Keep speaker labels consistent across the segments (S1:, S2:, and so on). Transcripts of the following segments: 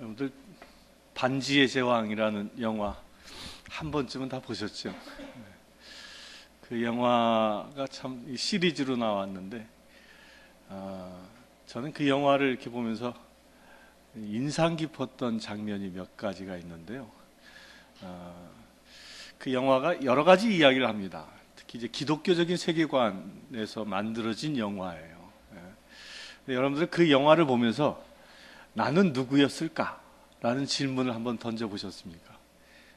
S1: 여러분들 반지의 제왕이라는 영화 한 번쯤은 다 보셨죠? 그 영화가 참 시리즈로 나왔는데 저는 그 영화를 이렇게 보면서 인상 깊었던 장면이 몇 가지가 있는데요. 그 영화가 여러 가지 이야기를 합니다. 특히 이제 기독교적인 세계관에서 만들어진 영화예요. 여러분들 그 영화를 보면서 나는 누구였을까? 라는 질문을 한번 던져보셨습니까?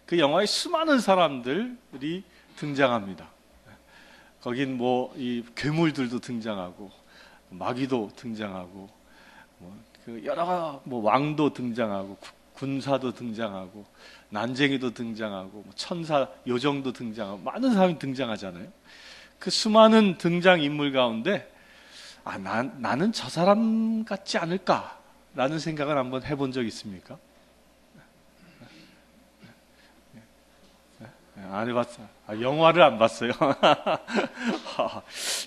S1: 그 영화에 수많은 사람들이 등장합니다. 거긴 이 괴물들도 등장하고, 마귀도 등장하고, 여러 왕도 등장하고, 군사도 등장하고, 난쟁이도 등장하고, 천사, 요정도 등장하고, 많은 사람이 등장하잖아요. 그 수많은 등장인물 가운데, 나는 저 사람 같지 않을까라는 생각을 한번 해본 적 있습니까? 안 해봤어요. 영화를 안 봤어요.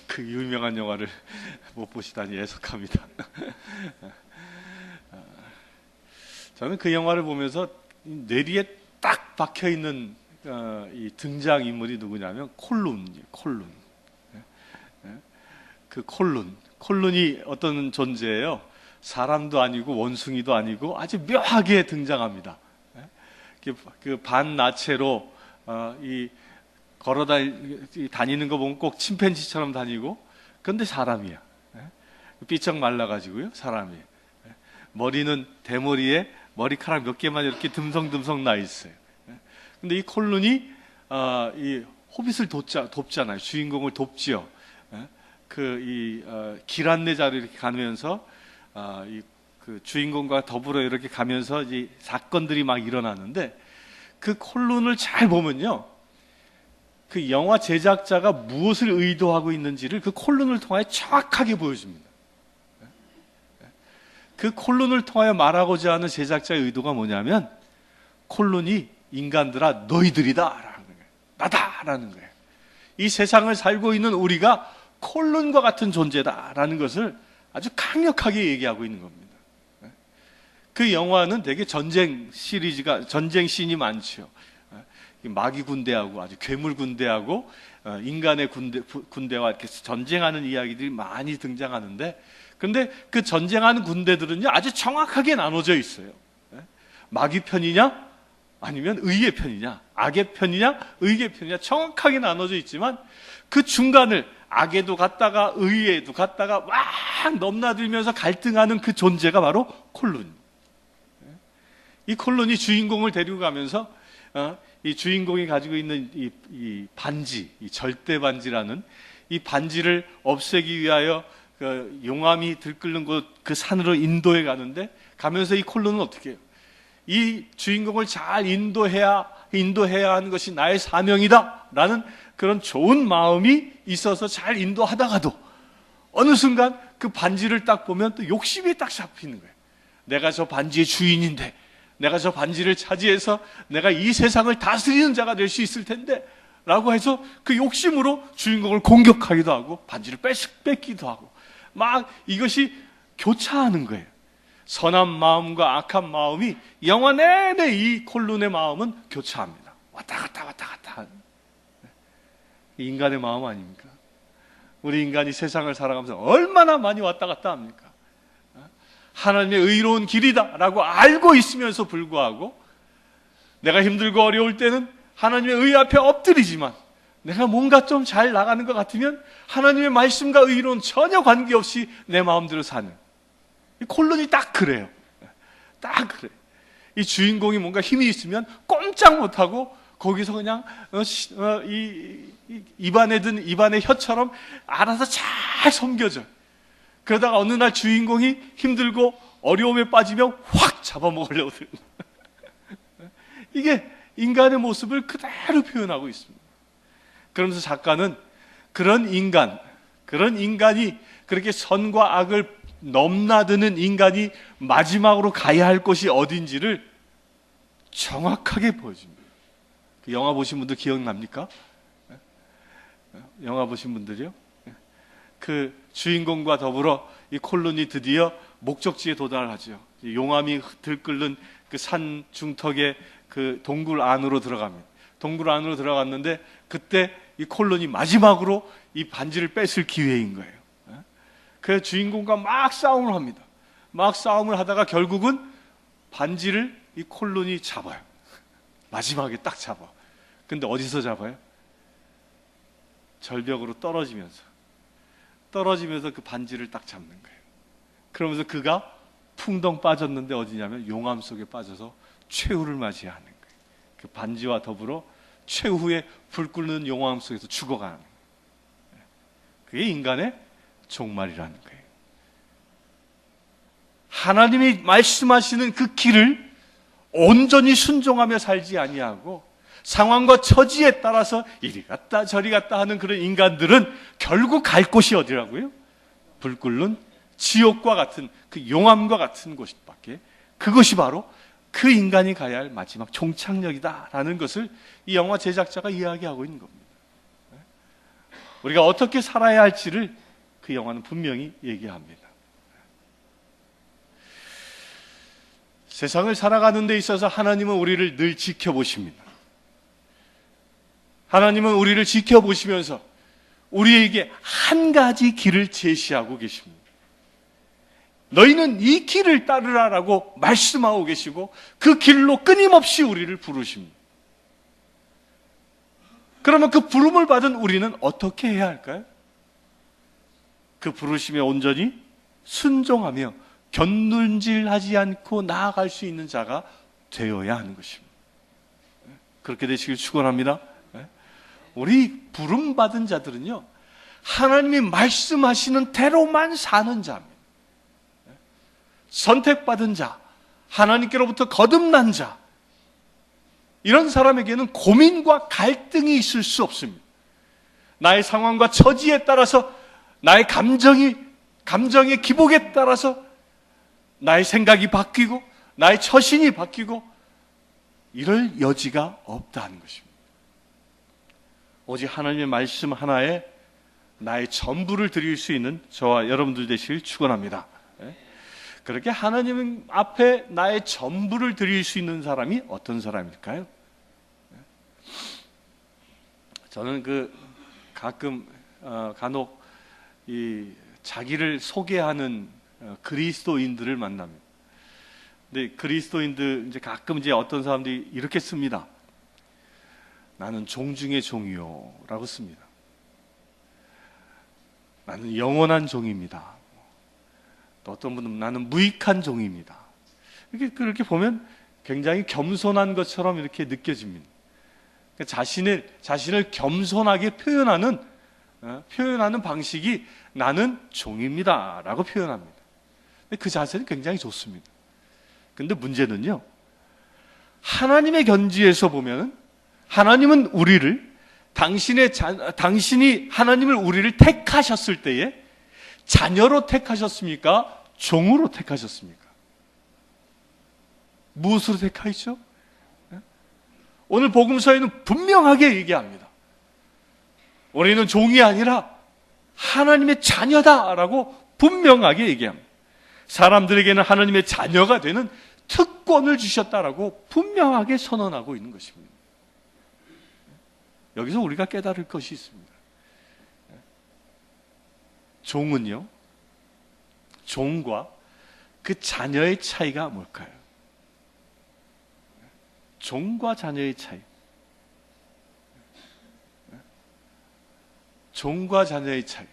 S1: 그 유명한 영화를 못 보시다니 애석합니다. 저는 그 영화를 보면서 뇌리에 딱 박혀 있는 이 등장 인물이 누구냐면 콜룬. 그 콜룬이 어떤 존재예요? 사람도 아니고 원숭이도 아니고 아주 묘하게 등장합니다. 그 반나체로 걸어 다니는 거 보면 꼭 침팬지처럼 다니고, 그런데 사람이야. 삐쩍 말라가지고요, 사람이. 머리는 대머리에 머리카락 몇 개만 이렇게 듬성듬성 나 있어요. 근데 이 콜룬이 이 호빗을 돕잖아요. 주인공을 돕지요. 길 안내자로 이렇게 가면서 그 주인공과 더불어 이렇게 가면서 이 사건들이 막 일어나는데, 그 콜룬을 잘 보면요, 그 영화 제작자가 무엇을 의도하고 있는지를 그 콜룬을 통하여 정확하게 보여줍니다. 그 콜룬을 통하여 말하고자 하는 제작자의 의도가 뭐냐면, 콜룬이 인간들아 너희들이다 라는 거예요. 나다라는 거예요. 이 세상을 살고 있는 우리가 콜룬과 같은 존재다라는 것을 아주 강력하게 얘기하고 있는 겁니다. 그 영화는 되게 전쟁 씬이 많죠. 마귀 군대하고 아주 괴물 군대하고 인간의 군대와 이렇게 전쟁하는 이야기들이 많이 등장하는데, 그런데 그 전쟁하는 군대들은요 아주 정확하게 나눠져 있어요. 마귀 편이냐 아니면 의의 편이냐, 악의 편이냐 의의 편이냐 정확하게 나눠져 있지만, 그 중간을 악에도 갔다가 의에도 갔다가 막 넘나들면서 갈등하는 그 존재가 바로 콜룬. 이 콜룬이 주인공을 데리고 가면서 이 주인공이 가지고 있는 이 반지, 이 절대 반지라는 이 반지를 없애기 위하여 그 용암이 들끓는 곳 그 산으로 인도해 가면서 이 콜룬은 어떻게 해요? 이 주인공을 잘 인도해야 하는 것이 나의 사명이다 라는 그런 좋은 마음이 있어서 잘 인도하다가도 어느 순간 그 반지를 딱 보면 또 욕심이 딱 잡히는 거예요. 내가 저 반지의 주인인데, 내가 저 반지를 차지해서 내가 이 세상을 다스리는 자가 될 수 있을 텐데 라고 해서 그 욕심으로 주인공을 공격하기도 하고 반지를 뺏기도 하고, 막 이것이 교차하는 거예요. 선한 마음과 악한 마음이 영화 내내 이 콜룬의 마음은 교차합니다. 왔다 갔다. 인간의 마음 아닙니까? 우리 인간이 세상을 살아가면서 얼마나 많이 왔다 갔다 합니까? 하나님의 의로운 길이다 라고 알고 있으면서 불구하고, 내가 힘들고 어려울 때는 하나님의 의 앞에 엎드리지만, 내가 뭔가 좀 잘 나가는 것 같으면 하나님의 말씀과 의로운 전혀 관계없이 내 마음대로 사는, 이 콜룬이 딱 그래요. 딱 그래. 이 주인공이 뭔가 힘이 있으면 꼼짝 못하고 거기서 그냥 입안에 든 입안의 혀처럼 알아서 잘 섬겨져. 그러다가 어느 날 주인공이 힘들고 어려움에 빠지면 확 잡아먹으려고 들고. 이게 인간의 모습을 그대로 표현하고 있습니다. 그러면서 작가는 그런 인간이 그렇게 선과 악을 넘나드는 인간이 마지막으로 가야 할 곳이 어딘지를 정확하게 보여줍니다. 그 영화 보신 분들 기억납니까? 영화 보신 분들이요? 그 주인공과 더불어 이 콜룬이 드디어 목적지에 도달하죠. 용암이 들끓는 그 산 중턱에 그 동굴 안으로 들어갑니다. 동굴 안으로 들어갔는데 그때 이 콜론이 마지막으로 이 반지를 뺏을 기회인 거예요. 그래서 주인공과 막 싸움을 합니다. 막 싸움을 하다가 결국은 반지를 이 콜론이 잡아요. 마지막에 딱 잡아. 근데 어디서 잡아요? 절벽으로 떨어지면서 그 반지를 딱 잡는 거예요. 그러면서 그가 풍덩 빠졌는데 어디냐면 용암 속에 빠져서 최후를 맞이하는 거예요. 그 반지와 더불어 최후의 불 끓는 용암 속에서 죽어가는 거예요. 그게 인간의 종말이라는 거예요. 하나님이 말씀하시는 그 길을 온전히 순종하며 살지 아니하고 상황과 처지에 따라서 이리 갔다 저리 갔다 하는 그런 인간들은 결국 갈 곳이 어디라고요? 불 끓는 지옥과 같은 그 용암과 같은 곳밖에, 그것이 바로 그 인간이 가야 할 마지막 종착역이다라는 것을 이 영화 제작자가 이야기하고 있는 겁니다. 우리가 어떻게 살아야 할지를 그 영화는 분명히 얘기합니다. 세상을 살아가는 데 있어서 하나님은 우리를 늘 지켜보십니다. 하나님은 우리를 지켜보시면서 우리에게 한 가지 길을 제시하고 계십니다. 너희는 이 길을 따르라라고 말씀하고 계시고 그 길로 끊임없이 우리를 부르십니다. 그러면 그 부름을 받은 우리는 어떻게 해야 할까요? 그 부르심에 온전히 순종하며 곁눈질하지 않고 나아갈 수 있는 자가 되어야 하는 것입니다. 그렇게 되시길 축원합니다. 우리 부름받은 자들은요, 하나님이 말씀하시는 대로만 사는 자입니다. 선택받은 자, 하나님께로부터 거듭난 자, 이런 사람에게는 고민과 갈등이 있을 수 없습니다. 나의 상황과 처지에 따라서, 나의 감정의 기복에 따라서 나의 생각이 바뀌고 나의 처신이 바뀌고 이럴 여지가 없다는 것입니다. 오직 하나님의 말씀 하나에 나의 전부를 드릴 수 있는 저와 여러분들 되시길 축원합니다. 그렇게 하나님 앞에 나의 전부를 드릴 수 있는 사람이 어떤 사람일까요? 저는 가끔 간혹 이 자기를 소개하는 그리스도인들을 만납니다. 근데 그리스도인들 이제 가끔 이제 어떤 사람들이 이렇게 씁니다. 나는 종 중의 종이요라고 씁니다. 나는 영원한 종입니다. 또 어떤 분은 나는 무익한 종입니다. 그렇게 보면 굉장히 겸손한 것처럼 이렇게 느껴집니다. 자신을 겸손하게 표현하는 방식이 나는 종입니다라고 표현합니다. 그 자세는 굉장히 좋습니다. 근데 문제는요, 하나님의 견지에서 보면 하나님은 당신이 하나님을 우리를 택하셨을 때에 자녀로 택하셨습니까? 종으로 택하셨습니까? 무엇으로 택하셨죠? 오늘 복음서에는 분명하게 얘기합니다. 우리는 종이 아니라 하나님의 자녀다라고 분명하게 얘기합니다. 사람들에게는 하나님의 자녀가 되는 특권을 주셨다라고 분명하게 선언하고 있는 것입니다. 여기서 우리가 깨달을 것이 있습니다. 종은요, 종과 그 자녀의 차이가 뭘까요? 종과 자녀의 차이. 종과 자녀의 차이.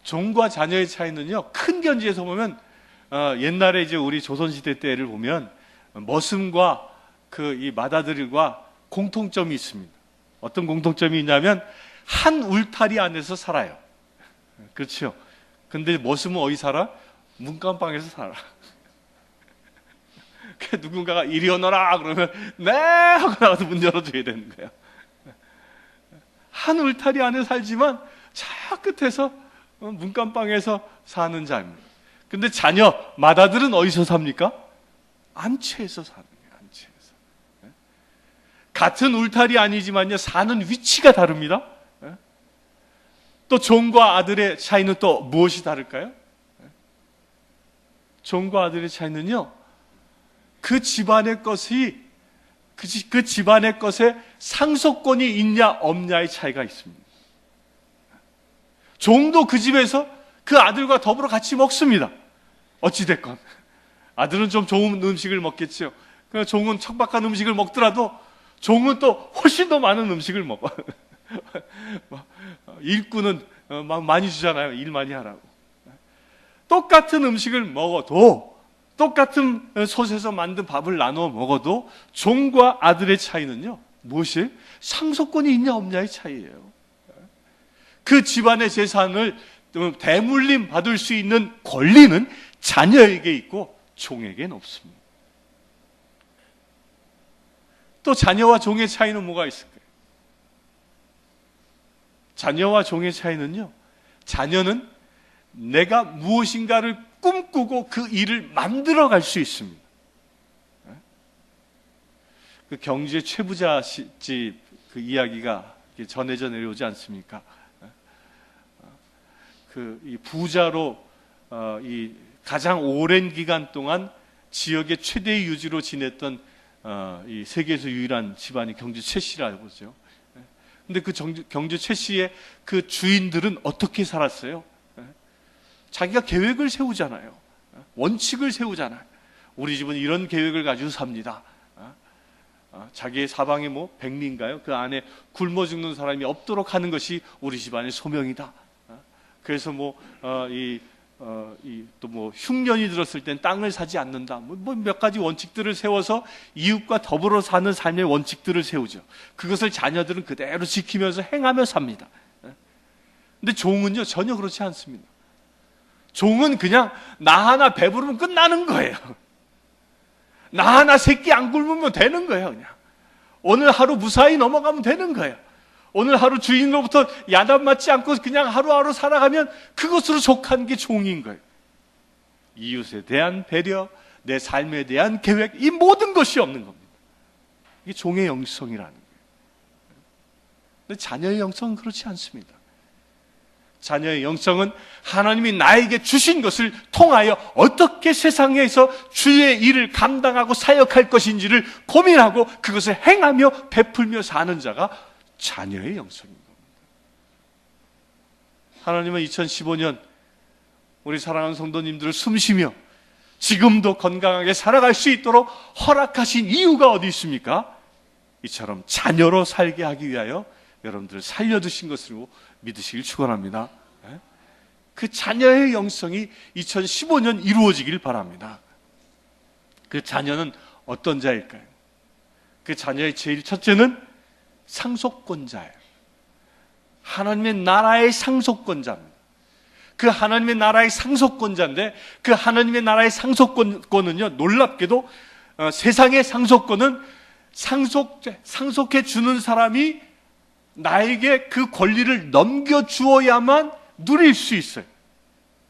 S1: 종과 자녀의 차이는요, 큰 견지에서 보면, 옛날에 이제 우리 조선시대 때를 보면, 머슴과 이 맏아들과 공통점이 있습니다. 어떤 공통점이 있냐면, 한 울타리 안에서 살아요. 그렇죠. 근데 머슴은 어디 살아? 문간방에서 살아. 누군가가 이리 오너라 그러면 네 하고 나가서 문 열어줘야 되는 거야. 한 울타리 안에 살지만 저 끝에서 문간방에서 사는 자입니다. 근데 맏아들은 어디서 삽니까? 안채에서 사는 거예요. 안채에서. 같은 울타리 아니지만요, 사는 위치가 다릅니다. 또 종과 아들의 차이는 또 무엇이 다를까요? 종과 아들의 차이는요, 그 집안의 것이 그 집안의 것에 상속권이 있냐 없냐의 차이가 있습니다. 종도 그 집에서 그 아들과 더불어 같이 먹습니다. 어찌됐건 아들은 좀 좋은 음식을 먹겠죠. 종은 척박한 음식을 먹더라도 종은 또 훨씬 더 많은 음식을 먹어. 일꾼은 막 많이 주잖아요. 일 많이 하라고. 똑같은 음식을 먹어도, 똑같은 솥에서 만든 밥을 나눠 먹어도 종과 아들의 차이는요, 무엇이에요? 상속권이 있냐 없냐의 차이예요. 그 집안의 재산을 대물림 받을 수 있는 권리는 자녀에게 있고 종에게는 없습니다. 또 자녀와 종의 차이는 뭐가 있을까요? 자녀와 종의 차이는요, 자녀는 내가 무엇인가를 꿈꾸고 그 일을 만들어 갈 수 있습니다. 그 경주의 최부자 집 그 이야기가 전해져 내려오지 않습니까? 이 부자로 이 가장 오랜 기간 동안 지역의 최대 유지로 지냈던 이 세계에서 유일한 집안이 경주 최 씨라고 그러죠. 근데 그 경주 최 씨의 그 주인들은 어떻게 살았어요? 자기가 계획을 세우잖아요. 원칙을 세우잖아요. 우리 집은 이런 계획을 가지고 삽니다. 자기의 사방에 뭐 백리인가요? 그 안에 굶어 죽는 사람이 없도록 하는 것이 우리 집안의 소명이다. 그래서 또 흉년이 들었을 땐 땅을 사지 않는다. 몇 가지 원칙들을 세워서 이웃과 더불어 사는 삶의 원칙들을 세우죠. 그것을 자녀들은 그대로 지키면서 행하며 삽니다. 근데 종은요, 전혀 그렇지 않습니다. 종은 그냥 나 하나 배부르면 끝나는 거예요. 나 하나 새끼 안 굶으면 되는 거예요. 그냥 오늘 하루 무사히 넘어가면 되는 거예요. 오늘 하루 주인으로부터 야단 맞지 않고 그냥 하루하루 살아가면 그것으로 족한 게 종인 거예요. 이웃에 대한 배려, 내 삶에 대한 계획, 이 모든 것이 없는 겁니다. 이게 종의 영성이라는 거예요. 근데 자녀의 영성은 그렇지 않습니다. 자녀의 영성은 하나님이 나에게 주신 것을 통하여 어떻게 세상에서 주의 일을 감당하고 사역할 것인지를 고민하고 그것을 행하며 베풀며 사는 자가 자녀의 영성인 겁니다. 하나님은 2015년 우리 사랑하는 성도님들을 숨쉬며 지금도 건강하게 살아갈 수 있도록 허락하신 이유가 어디 있습니까? 이처럼 자녀로 살게 하기 위하여 여러분들을 살려두신 것으로 믿으시길 축원합니다. 그 자녀의 영성이 2015년 이루어지길 바랍니다. 그 자녀는 어떤 자일까요? 그 자녀의 제일 첫째는 상속권자예요. 하나님의 나라의 상속권자입니다. 그 하나님의 나라의 상속권자인데 그 하나님의 나라의 상속권은요, 놀랍게도 세상의 상속권은 상속해 주는 사람이 나에게 그 권리를 넘겨주어야만 누릴 수 있어요.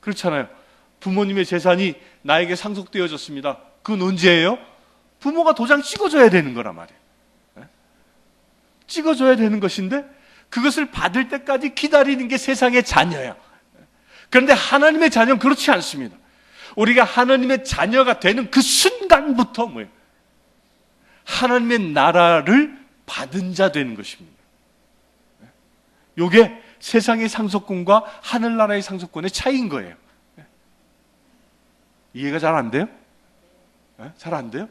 S1: 그렇잖아요. 부모님의 재산이 나에게 상속되어졌습니다. 그건 언제예요? 부모가 도장 찍어줘야 되는 거란 말이에요. 찍어줘야 되는 것인데 그것을 받을 때까지 기다리는 게 세상의 자녀야. 그런데 하나님의 자녀는 그렇지 않습니다. 우리가 하나님의 자녀가 되는 그 순간부터 뭐예요? 하나님의 나라를 받은 자 되는 것입니다. 이게 세상의 상속권과 하늘나라의 상속권의 차이인 거예요. 이해가 잘 안 돼요? 잘 안 돼요?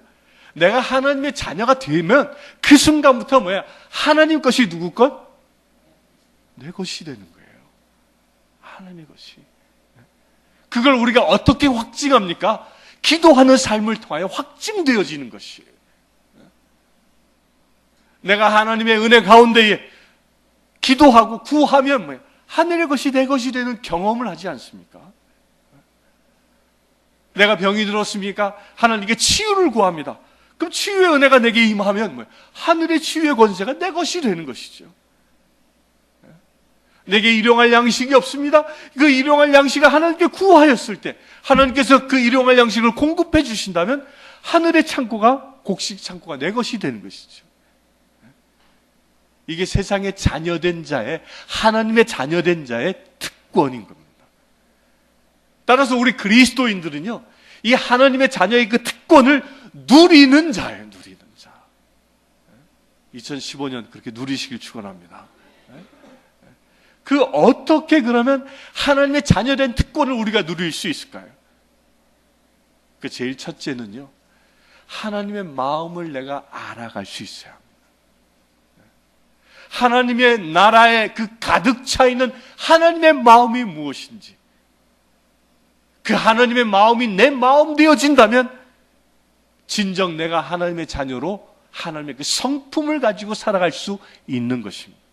S1: 내가 하나님의 자녀가 되면 그 순간부터 뭐야? 하나님 것이 누구 것? 내 것이 되는 거예요. 하나님의 것이. 그걸 우리가 어떻게 확증합니까? 기도하는 삶을 통하여 확증되어지는 것이에요. 내가 하나님의 은혜 가운데에 기도하고 구하면 뭐예요? 하늘의 것이 내 것이 되는 경험을 하지 않습니까? 내가 병이 들었습니까? 하나님께 치유를 구합니다. 그럼 치유의 은혜가 내게 임하면 뭐예요? 하늘의 치유의 권세가 내 것이 되는 것이죠. 내게 일용할 양식이 없습니다. 그 일용할 양식을 하나님께 구하였을 때 하나님께서 그 일용할 양식을 공급해 주신다면 하늘의 창고가, 곡식 창고가 내 것이 되는 것이죠. 이게 세상의 자녀된 자의, 하나님의 자녀된 자의 특권인 겁니다. 따라서 우리 그리스도인들은요, 이 하나님의 자녀의 그 특권을 누리는 자예요. 누리는 자. 2015년 그렇게 누리시길 축원합니다. 그 어떻게 그러면 하나님의 자녀된 특권을 우리가 누릴 수 있을까요? 그 제일 첫째는요, 하나님의 마음을 내가 알아갈 수 있어야 합니다. 하나님의 나라에 그 가득 차 있는 하나님의 마음이 무엇인지, 그 하나님의 마음이 내 마음 되어진다면 진정 내가 하나님의 자녀로 하나님의 그 성품을 가지고 살아갈 수 있는 것입니다.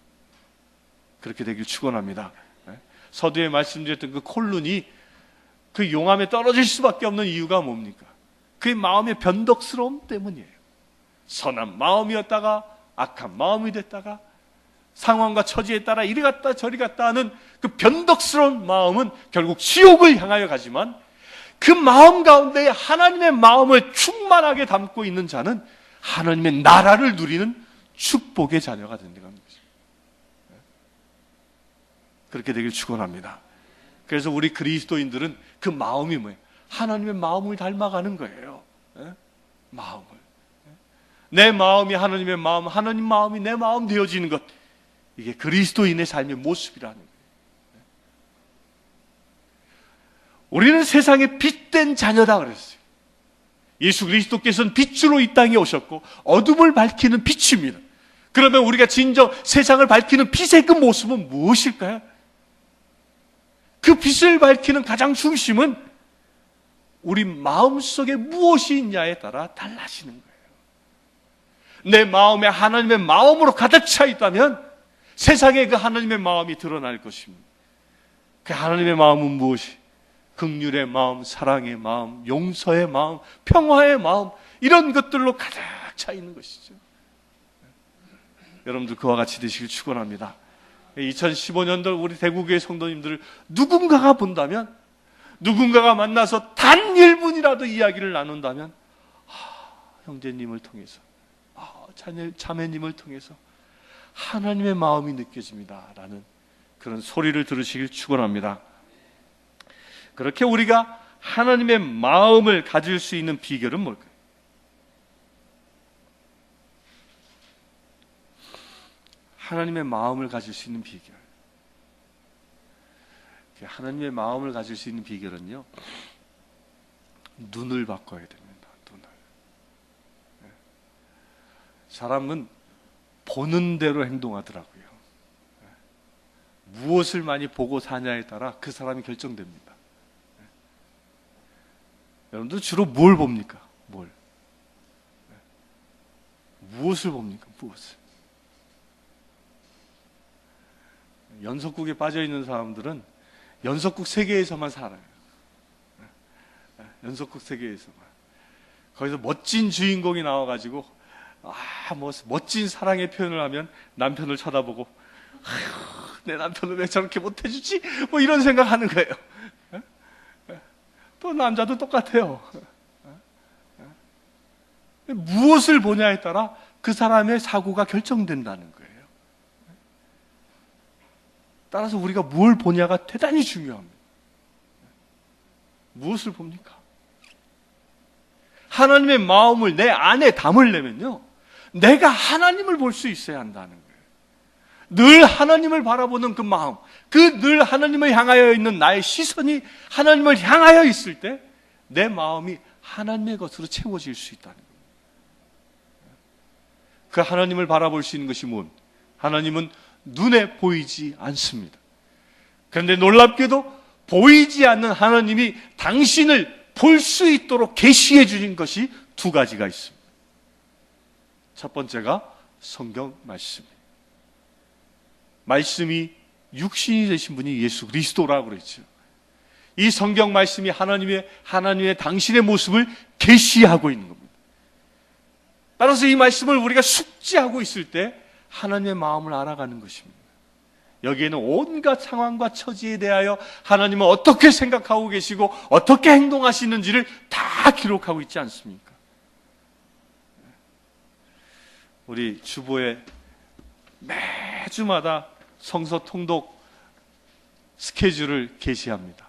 S1: 그렇게 되길 축원합니다. 서두에 말씀드렸던 그 콜룬이 그 용암에 떨어질 수밖에 없는 이유가 뭡니까? 그의 마음의 변덕스러움 때문이에요. 선한 마음이었다가 악한 마음이 됐다가 상황과 처지에 따라 이리 갔다 저리 갔다 하는 그 변덕스러운 마음은 결국 지옥을 향하여 가지만, 그 마음 가운데 하나님의 마음을 충만하게 담고 있는 자는 하나님의 나라를 누리는 축복의 자녀가 된다는 것입니다. 그렇게 되길 축원합니다. 그래서 우리 그리스도인들은 그 마음이 뭐예요? 하나님의 마음을 닮아가는 거예요. 마음을. 내 마음이 하나님의 마음, 하나님 마음이 내 마음 되어지는 것, 이게 그리스도인의 삶의 모습이라는 거예요. 우리는 세상의 빛된 자녀다 그랬어요. 예수 그리스도께서는 빛으로 이 땅에 오셨고 어둠을 밝히는 빛입니다. 그러면 우리가 진정 세상을 밝히는 빛의 그 모습은 무엇일까요? 그 빛을 밝히는 가장 중심은 우리 마음속에 무엇이 있냐에 따라 달라지는 거예요. 내 마음에 하나님의 마음으로 가득 차 있다면 세상에 그 하나님의 마음이 드러날 것입니다. 그 하나님의 마음은 무엇이? 긍휼의 마음, 사랑의 마음, 용서의 마음, 평화의 마음, 이런 것들로 가득 차 있는 것이죠. 여러분들 그와 같이 되시길 축원합니다. 2015년도 우리 대구교회 성도님들을 누군가가 본다면, 누군가가 만나서 단 1분이라도 이야기를 나눈다면, 형제님을 통해서, 자매님을 통해서 하나님의 마음이 느껴집니다 라는 그런 소리를 들으시길 축원합니다. 그렇게 우리가 하나님의 마음을 가질 수 있는 비결은 뭘까요? 하나님의 마음을 가질 수 있는 비결. 하나님의 마음을 가질 수 있는 비결은요, 눈을 바꿔야 됩니다. 눈을. 사람은 보는 대로 행동하더라고요. 무엇을 많이 보고 사냐에 따라 그 사람이 결정됩니다. 여러분들 주로 뭘 봅니까? 뭘? 무엇을 봅니까? 무엇을? 연속국에 빠져있는 사람들은 연속국 세계에서만 살아요. 연속국 세계에서만. 거기서 멋진 주인공이 나와가지고 멋진 사랑의 표현을 하면 남편을 쳐다보고, 아휴, 내 남편을 왜 저렇게 못해주지? 뭐 이런 생각하는 거예요. 또 남자도 똑같아요. 무엇을 보냐에 따라 그 사람의 사고가 결정된다는 거예요. 따라서 우리가 뭘 보냐가 대단히 중요합니다. 무엇을 봅니까? 하나님의 마음을 내 안에 담으려면요, 내가 하나님을 볼 수 있어야 한다는 거예요. 늘 하나님을 바라보는 그 마음, 그 늘 하나님을 향하여 있는 나의 시선이 하나님을 향하여 있을 때 내 마음이 하나님의 것으로 채워질 수 있다는 거예요. 그 하나님을 바라볼 수 있는 것이 뭔? 하나님은 눈에 보이지 않습니다. 그런데 놀랍게도 보이지 않는 하나님이 당신을 볼 수 있도록 계시해 주신 것이 두 가지가 있습니다. 첫 번째가 성경 말씀이에요. 말씀이 육신이 되신 분이 예수 그리스도라고 그랬죠. 이 성경 말씀이 하나님의 당신의 모습을 계시하고 있는 겁니다. 따라서 이 말씀을 우리가 숙지하고 있을 때 하나님의 마음을 알아가는 것입니다. 여기에는 온갖 상황과 처지에 대하여 하나님은 어떻게 생각하고 계시고 어떻게 행동하시는지를 다 기록하고 있지 않습니까? 우리 주보에 매주마다 성서 통독 스케줄을 게시합니다.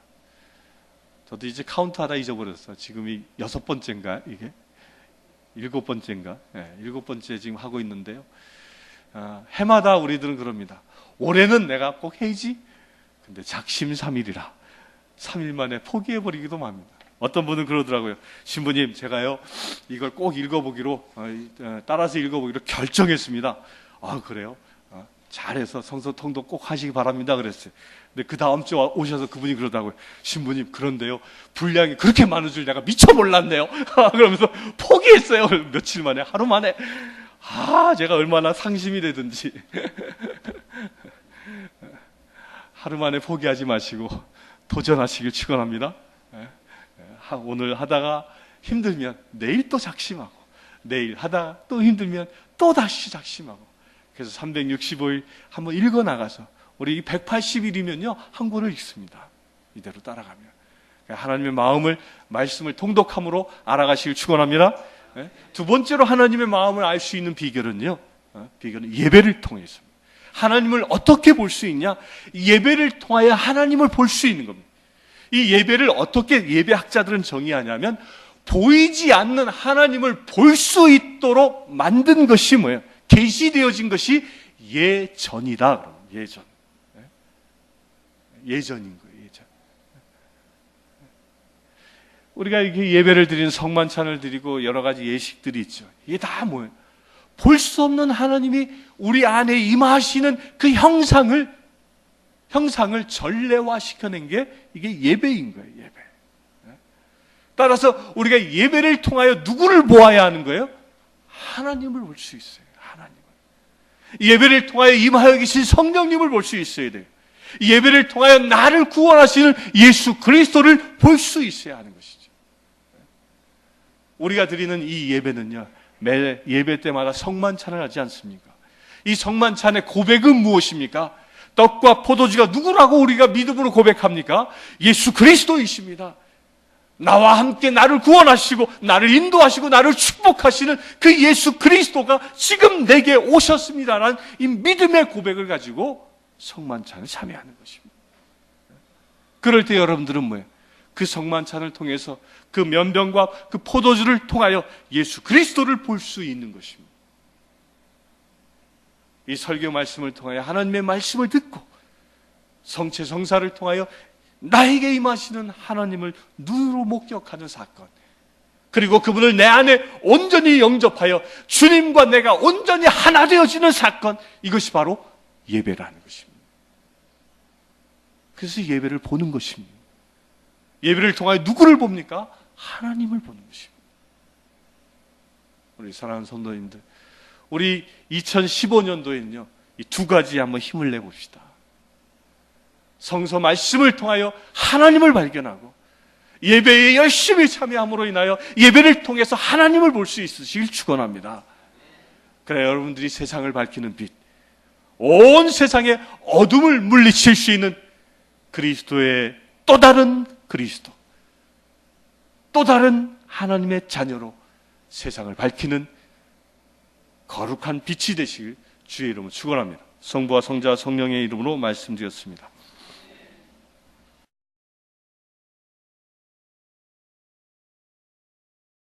S1: 저도 이제 카운트하다 잊어버렸어. 지금이 6번째인가 이게? 7번째인가? 네, 7번째 지금 하고 있는데요. 해마다 우리들은 그럽니다. 올해는 내가 꼭 해야지. 근데 작심삼일이라 3일 만에 포기해버리기도 합니다. 어떤 분은 그러더라고요. 신부님, 제가요 이걸 꼭 읽어보기로 따라서 읽어보기로 결정했습니다. 아, 그래요? 잘해서 성서통독 꼭 하시기 바랍니다 그랬어요. 근데 그 다음 주 오셔서 그분이 그러더라고요. 신부님, 그런데요 분량이 그렇게 많은 줄 내가 미처 몰랐네요. 그러면서 포기했어요. 며칠 만에, 하루 만에. 제가 얼마나 상심이 되든지. 하루 만에 포기하지 마시고 도전하시길 축원합니다. 오늘 하다가 힘들면 내일 또 작심하고, 내일 하다가 또 힘들면 또 다시 작심하고. 그래서 365일 한번 읽어 나가서, 우리 180일이면요 한 권을 읽습니다. 이대로 따라가면 하나님의 마음을, 말씀을 통독함으로 알아가시길 축원합니다. 두 번째로 하나님의 마음을 알 수 있는 비결은요, 비결은 예배를 통해서입니다. 하나님을 어떻게 볼 수 있냐? 예배를 통하여 하나님을 볼 수 있는 겁니다. 이 예배를 어떻게 예배학자들은 정의하냐면, 보이지 않는 하나님을 볼 수 있도록 만든 것이 뭐예요? 계시되어진 것이 예전이다. 예전. 예전인 거예요. 예전. 우리가 이렇게 예배를 드리는, 성만찬을 드리고 여러 가지 예식들이 있죠. 이게 다 뭐예요? 볼 수 없는 하나님이 우리 안에 임하시는 그 형상을 전례화시켜낸 게 이게 예배인 거예요. 예배. 따라서 우리가 예배를 통하여 누구를 보아야 하는 거예요? 하나님을 볼 수 있어요. 하나님을. 예배를 통하여 임하여 계신 성령님을 볼 수 있어야 돼요. 예배를 통하여 나를 구원하시는 예수 그리스도를 볼 수 있어야 하는 것이죠. 우리가 드리는 이 예배는요, 매 예배 때마다 성만찬을 하지 않습니까? 이 성만찬의 고백은 무엇입니까? 떡과 포도주가 누구라고 우리가 믿음으로 고백합니까? 예수 그리스도이십니다. 나와 함께 나를 구원하시고 나를 인도하시고 나를 축복하시는 그 예수 그리스도가 지금 내게 오셨습니다라는 이 믿음의 고백을 가지고 성만찬을 참여하는 것입니다. 그럴 때 여러분들은 뭐예요? 그 성만찬을 통해서 그 면병과 그 포도주를 통하여 예수 그리스도를 볼 수 있는 것입니다. 이 설교 말씀을 통하여 하나님의 말씀을 듣고 성체 성사를 통하여 나에게 임하시는 하나님을 눈으로 목격하는 사건, 그리고 그분을 내 안에 온전히 영접하여 주님과 내가 온전히 하나 되어지는 사건, 이것이 바로 예배라는 것입니다. 그래서 예배를 보는 것입니다. 예배를 통하여 누구를 봅니까? 하나님을 보는 것입니다. 우리 사랑하는 성도님들, 우리 2015년도에는요 이 두 가지 한번 힘을 내봅시다. 성서 말씀을 통하여 하나님을 발견하고 예배에 열심히 참여함으로 인하여 예배를 통해서 하나님을 볼 수 있으시길 축원합니다. 그래 여러분들이 세상을 밝히는 빛, 온 세상의 어둠을 물리칠 수 있는 그리스도의 또 다른 그리스도, 또 다른 하나님의 자녀로 세상을 밝히는 거룩한 빛이 되시길 주의 이름으로 축원합니다. 성부와 성자와 성령의 이름으로 말씀드렸습니다.